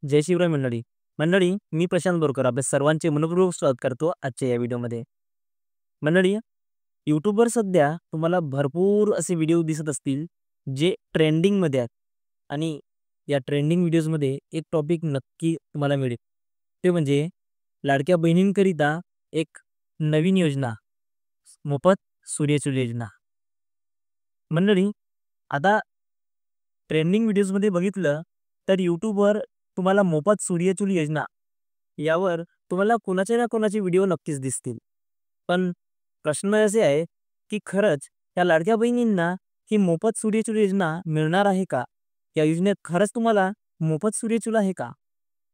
जय शिवराय मंडळी. मंडळी, मी प्रशांत बोरकर आपल्या सर्वांचे मनपूर्वक स्वागत करतो आजच्या या व्हिडिओमध्ये. मंडळी, YouTubeवर सध्या तुम्हाला भरपूर असे व्हिडिओ दिसत असतील जे ट्रेंडिंगमध्ये आहेत आणि या ट्रेंडिंग व्हिडिओजमध्ये एक टॉपिक नक्की तुम्हाला मिळेल. ते म्हणजे लाडक्या बहिणींकरिता एक नवीन योजना, मोफत सूर्यचूल योजना. मंडळी, आता ट्रेंडिंग व्हिडिओजमध्ये बघितलं तर YouTubeवर तुम्हाला मोफत सूर्यचूल योजना यावर तुम्हाला कोणाचे ना कोणाचे व्हिडिओ नक्कीच दिसतील. पण प्रश्न असे आहे की खरंच या लाडक्या बहिणींना ही मोफत सूर्यचूल योजना मिळणार आहे का? या योजनेत खरंच तुम्हाला मोफत सूर्यचूल आहे का?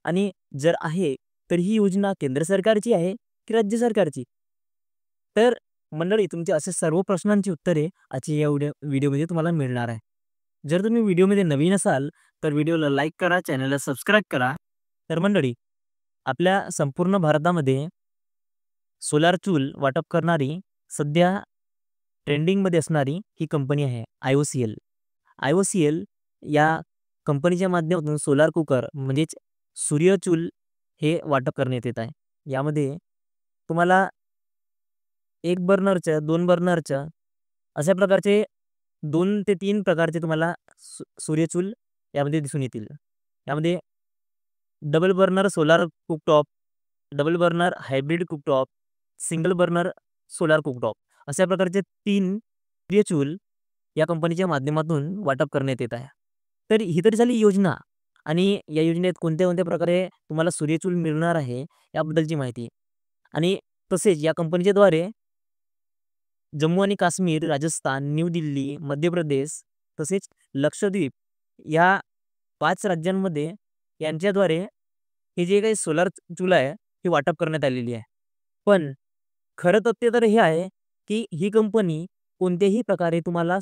आणि जर आहे तर ही योजना केंद्र सरकारची आहे की राज्य सरकारची? तर मंडळी, तुमचे असे सर्व प्रश्नांची उत्तरे आजच्या या व्हिडिओमध्ये तुम्हाला मिळणार आहे. जर तुम्ही व्हिडिओमध्ये नवीन असाल तर व्हिडिओला लाईक करा, चॅनलला सबस्क्राईब करा. तर मंडळी, आपल्या संपूर्ण भारतामध्ये सोलार चूल वाटप करणारी सध्या ट्रेंडिंगमध्ये असणारी ही कंपनी आहे IOCL. IOCL या कंपनीच्या माध्यमातून सोलार कुकर म्हणजेच सूर्यचूल हे वाटप करण्यात येत आहे. यामध्ये तुम्हाला 1 बर्नरच्या, 2 बर्नरच्या अशा प्रकारचे 2 ते 3 प्रकारचे तुम्हाला सूर्यचूल यामध्ये दिसून येतील. यामध्ये double burner solar cooktop, double burner hybrid cooktop, single burner solar cooktop अशा प्रकारचे 3 सूर्यचूल या कंपनीच्या माध्यमातून वाटप करण्यात येत आहे. तर ही तर झाली योजना आणि या योजनेत कोणत्या-कोणत्या प्रकारे तुम्हाला सूर्यचूल मिळणार आहे याबद्दलची माहिती. आणि तसेच या कंपनीच्याद्वारे जम्मू आणि काश्मीर, राजस्थान, न्यू दिल्ली, मध्य प्रदेश तसेच लक्षद्वीप या 5 राज्यांमध्ये यांच्याद्वारे हे जे काही सोलार चूल आहे ही वाटप करण्यात आलेली आहे. पण खरं तथ्य तर हे आहे की ही कंपनी कोणत्याही प्रकारे तुम्हाला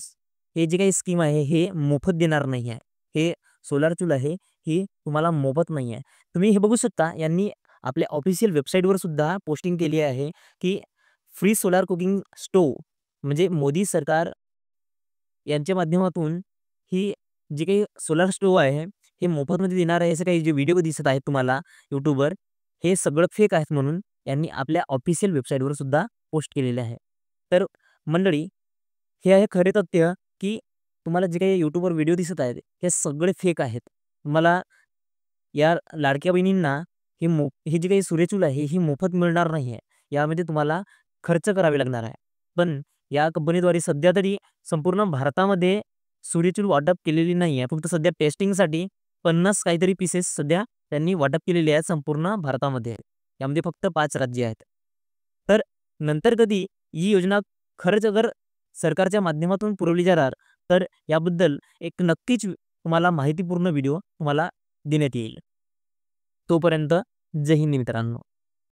हे जे काही स्कीम आहे हे मोफत देणार नाही आहे. हे सोलार चूल आहे ही तुम्हाला मोफत नाही आहे. तुम्ही हे बघू शकता, यांनी आपल्या ऑफिशियल वेबसाईटवर सुद्धा पोस्टिंग केली आहे की फ्री सोलार कुकिंग स्टोव्ह म्हणजे मोदी सरकार यांच्या माध्यमातून ही जी काही सोलार स्टोव्ह आहे हे मोफतमध्ये देणार आहे. असे काही जे व्हिडिओ दिसत आहेत तुम्हाला YouTubeवर, हे सगळं फेक आहेत म्हणून यांनी आपल्या ऑफिशियल वेबसाईटवर सुद्धा पोस्ट केलेले आहे. तर मंडळी, हे आहे खरे तथ्य की तुम्हाला जे काही YouTubeवर व्हिडिओ दिसत आहेत हे सगळे फेक आहेत. तुम्हाला या लाडक्या बहिणींना ही जी काही सूर्यचूल आहे ही मोफत मिळणार नाही आहे. यामध्ये तुम्हाला खर्च करावे लागणार आहे. पण या कंपनीद्वारे सध्या तरी संपूर्ण भारतामध्ये सूर्यचूल वाटप केलेली नाही आहे. फक्त सध्या टेस्टिंगसाठी 50 काहीतरी पीसेस सध्या त्यांनी वाटप केलेले आहेत संपूर्ण भारतामध्ये. यामध्ये फक्त 5 राज्य आहेत. तर नंतर कधी ही योजना खरंच अगर सरकारच्या माध्यमातून पुरवली जाणार तर याबद्दल एक नक्कीच तुम्हाला माहितीपूर्ण व्हिडिओ तुम्हाला देण्यात येईल. तोपर्यंत जय हिंद मित्रांनो.